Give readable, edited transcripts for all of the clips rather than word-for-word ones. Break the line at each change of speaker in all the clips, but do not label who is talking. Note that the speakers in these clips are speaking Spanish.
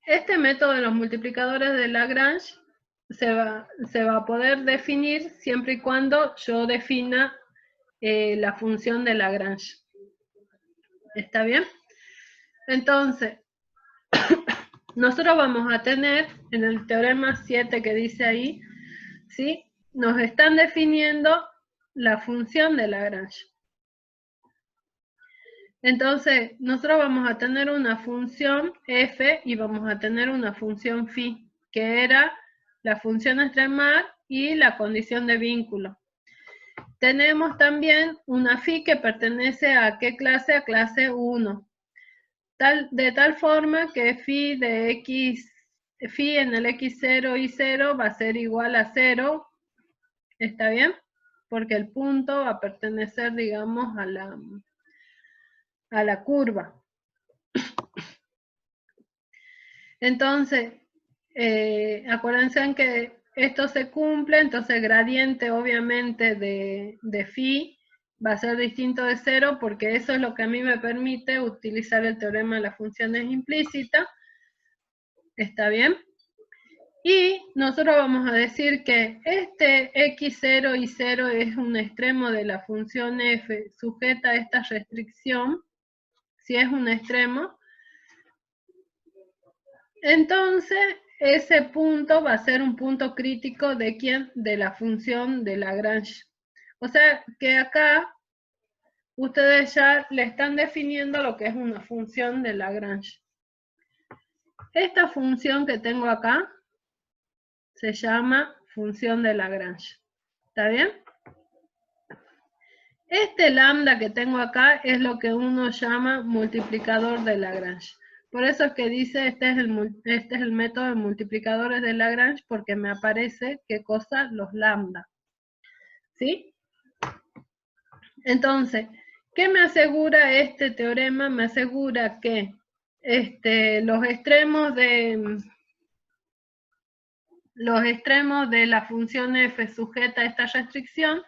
Este método de los multiplicadores de Lagrange se va a poder definir siempre y cuando yo defina la función de Lagrange. ¿Está bien? Entonces, nosotros vamos a tener en el teorema 7 que dice ahí, ¿sí? Nos están definiendo la función de Lagrange. Entonces, nosotros vamos a tener una función f y vamos a tener una función phi, que era la función extremar y la condición de vínculo. Tenemos también una phi que pertenece a ¿qué clase? A clase 1. De tal forma que phi de x, phi en el x0 y 0 va a ser igual a 0. ¿Está bien? Porque el punto va a pertenecer, digamos, a la curva. Entonces, acuérdense en que esto se cumple, entonces el gradiente obviamente de phi va a ser distinto de 0 porque eso es lo que a mí me permite utilizar el teorema de las funciones implícitas. ¿Está bien? Y nosotros vamos a decir que este x0 y 0 es un extremo de la función f sujeta a esta restricción, si es un extremo. Entonces, ese punto va a ser un punto crítico de ¿quién? De la función de Lagrange. O sea, que acá ustedes ya le están definiendo lo que es una función de Lagrange. Esta función que tengo acá se llama función de Lagrange. ¿Está bien? Este lambda que tengo acá es lo que uno llama multiplicador de Lagrange. Por eso es que dice, este es el método de multiplicadores de Lagrange, porque me aparece, ¿qué cosa? Los lambda. ¿Sí? Entonces, ¿qué me asegura este teorema? Me asegura que los extremos de la función f sujeta a esta restricción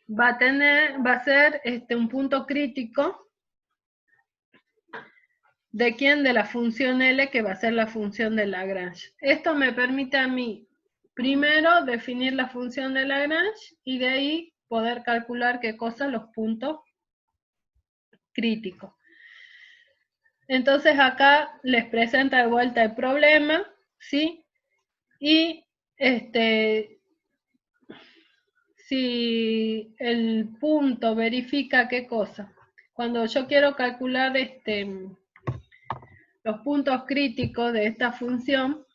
va a ser un punto crítico. ¿De quién? De la función L, que va a ser la función de Lagrange. Esto me permite a mí, primero, definir la función de Lagrange y de ahí poder calcular qué cosa, los puntos críticos. Entonces acá les presenta de vuelta el problema, ¿sí? Y si el punto verifica qué cosa. Cuando yo quiero calcular los puntos críticos de esta función,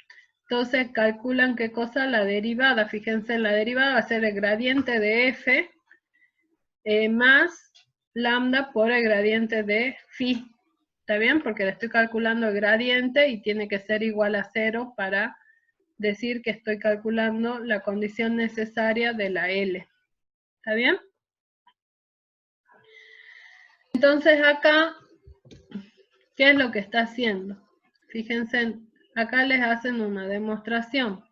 entonces calculan qué cosa, la derivada. Fíjense, la derivada va a ser el gradiente de f más lambda por el gradiente de phi. ¿Está bien? Porque le estoy calculando el gradiente y tiene que ser igual a 0 para decir que estoy calculando la condición necesaria de la L. ¿Está bien? Entonces acá, ¿qué es lo que está haciendo? Fíjense, acá les hacen una demostración.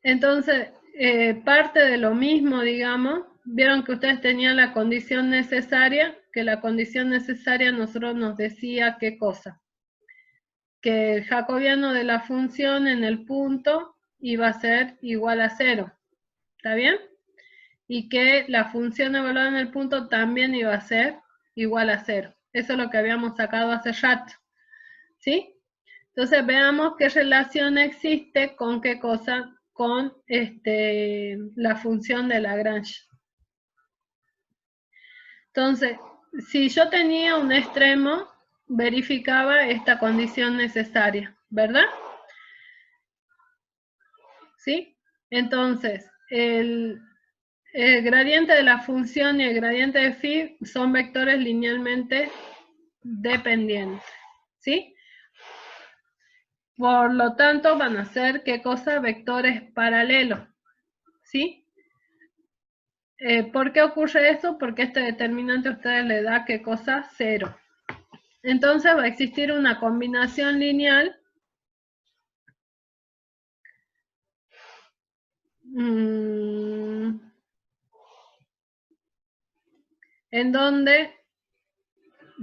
Entonces, parte de lo mismo, digamos, vieron que ustedes tenían la condición necesaria, que la condición necesaria a nosotros nos decía qué cosa. Que el jacobiano de la función en el punto iba a ser igual a 0. ¿Está bien? Y que la función evaluada en el punto también iba a ser igual a 0. Eso es lo que habíamos sacado hace rato. ¿Sí? Entonces veamos qué relación existe con qué cosa, con la función de Lagrange. Entonces, si yo tenía un extremo, verificaba esta condición necesaria, ¿verdad? ¿Sí? Entonces, el gradiente de la función y el gradiente de phi son vectores linealmente dependientes, ¿sí? Por lo tanto, van a ser, ¿qué cosa? Vectores paralelos, ¿sí? ¿Por qué ocurre eso? Porque este determinante a ustedes le da, ¿qué cosa? 0. Entonces va a existir una combinación lineal en donde,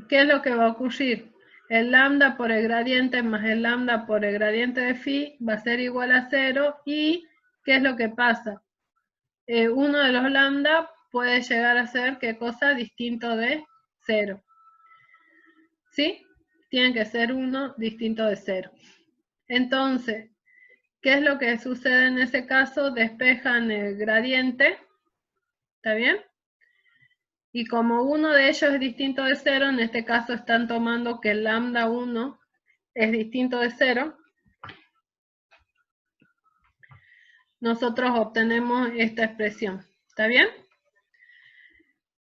¿qué es lo que va a ocurrir? el lambda por el gradiente más el lambda por el gradiente de phi va a ser igual a 0 y ¿qué es lo que pasa? Uno de los lambda puede llegar a ser, ¿qué cosa? Distinto de 0. ¿Sí? Tiene que ser uno distinto de 0. Entonces, ¿qué es lo que sucede en ese caso? Despejan el gradiente, ¿está bien? Y como uno de ellos es distinto de 0, en este caso están tomando que el lambda 1 es distinto de 0, nosotros obtenemos esta expresión, ¿está bien?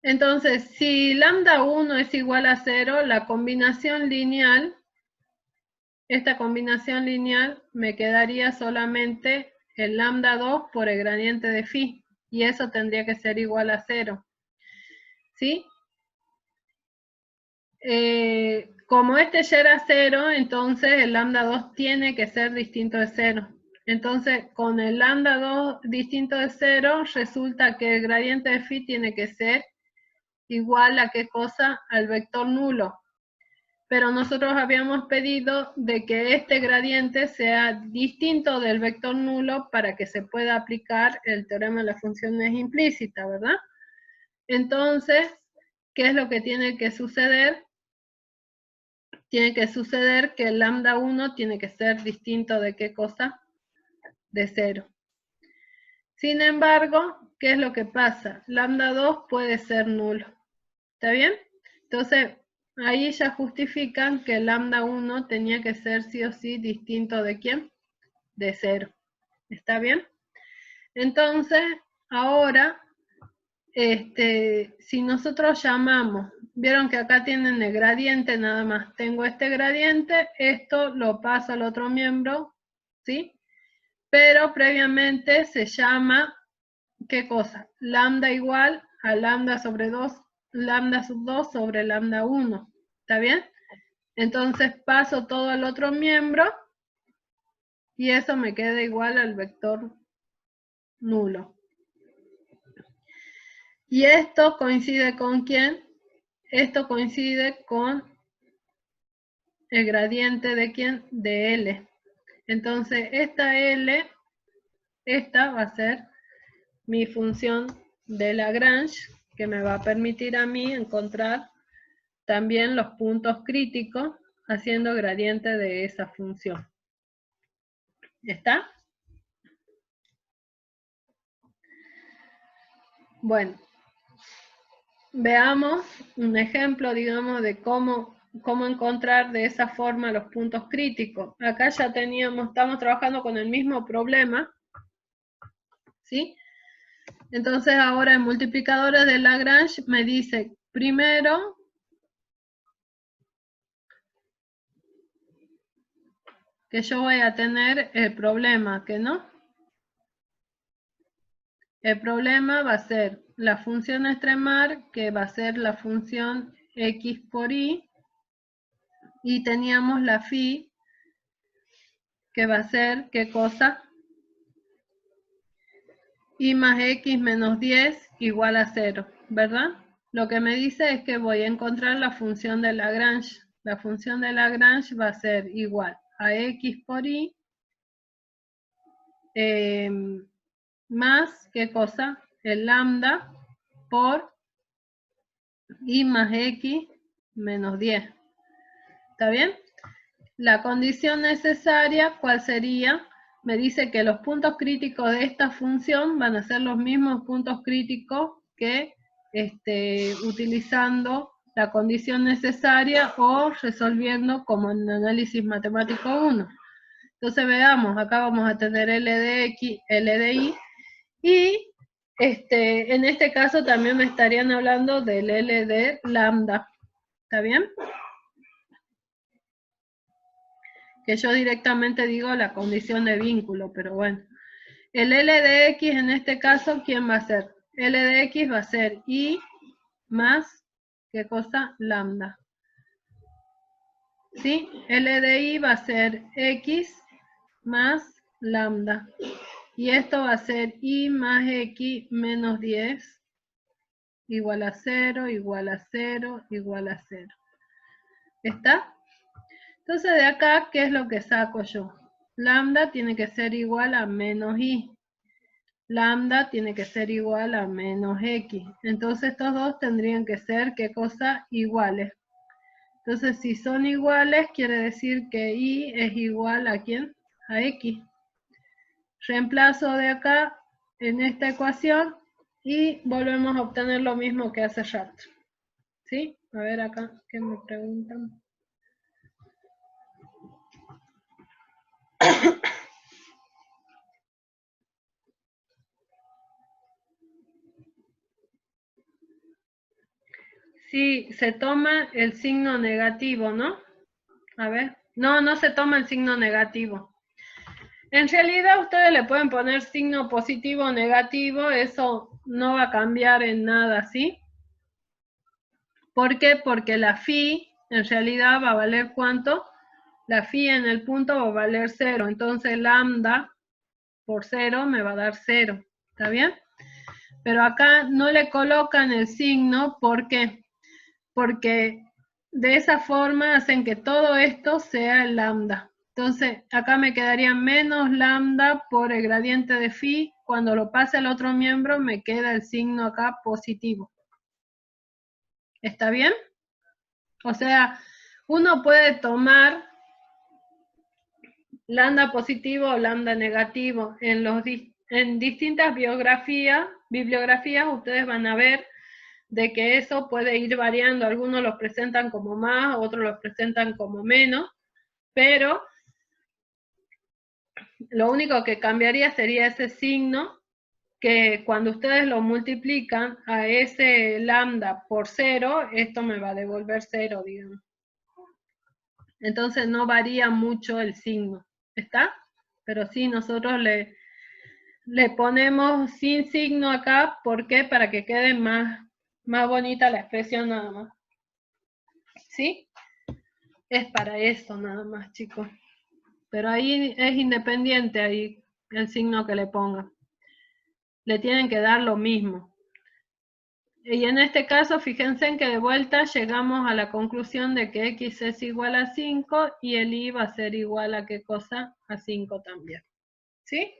Entonces, si lambda 1 es igual a 0, la combinación lineal, esta combinación lineal me quedaría solamente el lambda 2 por el gradiente de phi, y eso tendría que ser igual a 0, ¿sí? Como este ya era 0, entonces el lambda 2 tiene que ser distinto de 0. Entonces, con el lambda 2 distinto de 0, resulta que el gradiente de phi tiene que ser igual a ¿qué cosa? Al vector nulo. Pero nosotros habíamos pedido de que este gradiente sea distinto del vector nulo para que se pueda aplicar el teorema de las funciones implícitas, ¿verdad? Entonces, ¿qué es lo que tiene que suceder? Tiene que suceder que el lambda 1 tiene que ser distinto de ¿qué cosa? De 0. Sin embargo, ¿qué es lo que pasa? Lambda 2 puede ser nulo. ¿Está bien? Entonces, ahí ya justifican que el lambda 1 tenía que ser sí o sí distinto de ¿quién? De 0. ¿Está bien? Entonces, ahora, si nosotros llamamos, vieron que acá tienen el gradiente nada más. Tengo este gradiente, esto lo paso al otro miembro, ¿sí? Pero previamente se llama, ¿qué cosa? Lambda igual a lambda sobre 2, lambda sub 2 sobre lambda 1. ¿Está bien? Entonces paso todo al otro miembro y eso me queda igual al vector nulo. ¿Y esto coincide con quién? Esto coincide con el gradiente de quién? De L. Entonces esta L, esta va a ser mi función de Lagrange, que me va a permitir a mí encontrar también los puntos críticos haciendo gradiente de esa función. ¿Está? Bueno, veamos un ejemplo, digamos, de cómo encontrar de esa forma los puntos críticos. Acá ya estamos trabajando con el mismo problema, ¿sí? Entonces ahora en multiplicadores de Lagrange me dice, primero, que yo voy a tener el problema, ¿que no? El problema va a ser la función extremar, que va a ser la función x por y, y teníamos la phi, que va a ser, ¿qué cosa? Y más x menos 10 igual a 0, ¿verdad? Lo que me dice es que voy a encontrar la función de Lagrange. La función de Lagrange va a ser igual a x por y más, ¿qué cosa? El lambda por y más x menos 10. ¿Está bien? La condición necesaria, ¿cuál sería? Me dice que los puntos críticos de esta función van a ser los mismos puntos críticos que utilizando la condición necesaria o resolviendo como en análisis matemático 1. Entonces veamos, acá vamos a tener L de X, L de Y, y en este caso también me estarían hablando del L de lambda. ¿Está bien? Que yo directamente digo la condición de vínculo, pero bueno. El L de X en este caso, ¿quién va a ser? L de X va a ser Y más, ¿qué cosa? Lambda. ¿Sí? L de Y va a ser X más lambda. Y esto va a ser Y más X menos 10 igual a 0, igual a 0, igual a 0. ¿Está? Entonces de acá, ¿qué es lo que saco yo? Lambda tiene que ser igual a menos i. Lambda tiene que ser igual a menos x. Entonces estos dos tendrían que ser, ¿qué cosa? Iguales. Entonces si son iguales, quiere decir que y es igual a ¿quién? A x. Reemplazo de acá en esta ecuación y volvemos a obtener lo mismo que hace rato. ¿Sí? A ver acá, ¿qué me preguntan? Sí, se toma el signo negativo, ¿no? A ver, no se toma el signo negativo. En realidad ustedes le pueden poner signo positivo o negativo, eso no va a cambiar en nada, ¿sí? ¿Por qué? Porque la phi en realidad va a valer ¿cuánto? La phi en el punto va a valer 0, entonces lambda por 0 me va a dar 0, ¿está bien? Pero acá no le colocan el signo, ¿por qué? Porque de esa forma hacen que todo esto sea el lambda. Entonces, acá me quedaría menos lambda por el gradiente de phi. Cuando lo pase al otro miembro, me queda el signo acá positivo. ¿Está bien? O sea, uno puede tomar lambda positivo o lambda negativo. En distintas bibliografías, ustedes van a ver de que eso puede ir variando. Algunos los presentan como más, otros los presentan como menos, pero lo único que cambiaría sería ese signo, que cuando ustedes lo multiplican a ese lambda por 0, esto me va a devolver 0, digamos. Entonces no varía mucho el signo, ¿está? Pero sí, nosotros le ponemos sin signo acá, ¿por qué? Para que quede más bonita la expresión nada más. ¿Sí? Es para eso nada más, chicos. Pero ahí es independiente ahí el signo que le pongan. Le tienen que dar lo mismo. Y en este caso, fíjense en que de vuelta llegamos a la conclusión de que x es igual a 5 y el y va a ser igual a ¿qué cosa? A 5 también. ¿Sí?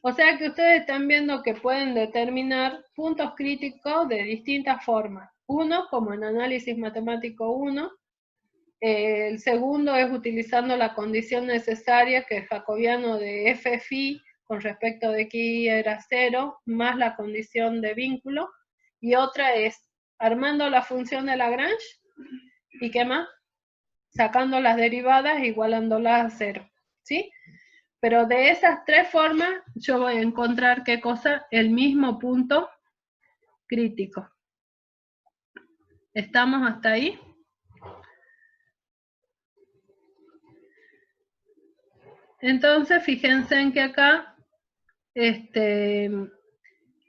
O sea que ustedes están viendo que pueden determinar puntos críticos de distintas formas. Uno, como en análisis matemático 1. El segundo es utilizando la condición necesaria, que es jacobiano de f phi con respecto de que y era 0, más la condición de vínculo. Y otra es armando la función de Lagrange, ¿y qué más? Sacando las derivadas e igualándolas a 0, ¿sí? Pero de esas tres formas yo voy a encontrar, ¿qué cosa? El mismo punto crítico. ¿Estamos hasta ahí? Entonces, fíjense en que acá,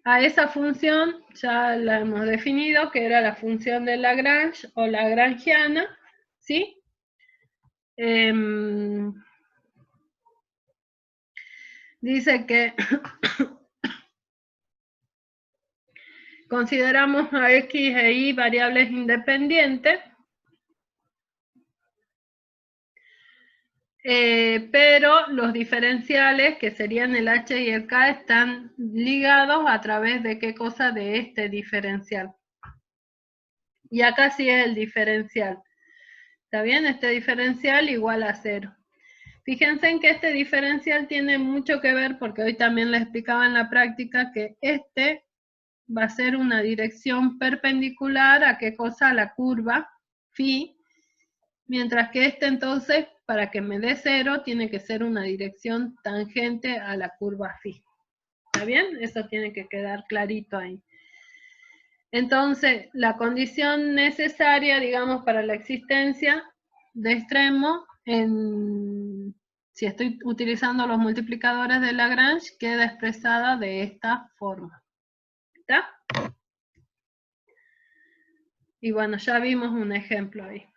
a esa función ya la hemos definido, que era la función de Lagrange o lagrangiana, ¿sí? Dice que consideramos a x e y variables independientes, pero los diferenciales, que serían el h y el k, están ligados a través de ¿qué cosa? De este diferencial. Y acá sí es el diferencial. ¿Está bien? Este diferencial igual a 0. Fíjense en que este diferencial tiene mucho que ver, porque hoy también les explicaba en la práctica que este va a ser una dirección perpendicular a ¿qué cosa? A la curva phi, mientras que este entonces, para que me dé 0, tiene que ser una dirección tangente a la curva phi. ¿Está bien? Eso tiene que quedar clarito ahí. Entonces, la condición necesaria, digamos, para la existencia de extremo, si estoy utilizando los multiplicadores de Lagrange, queda expresada de esta forma. ¿Está? Y bueno, ya vimos un ejemplo ahí.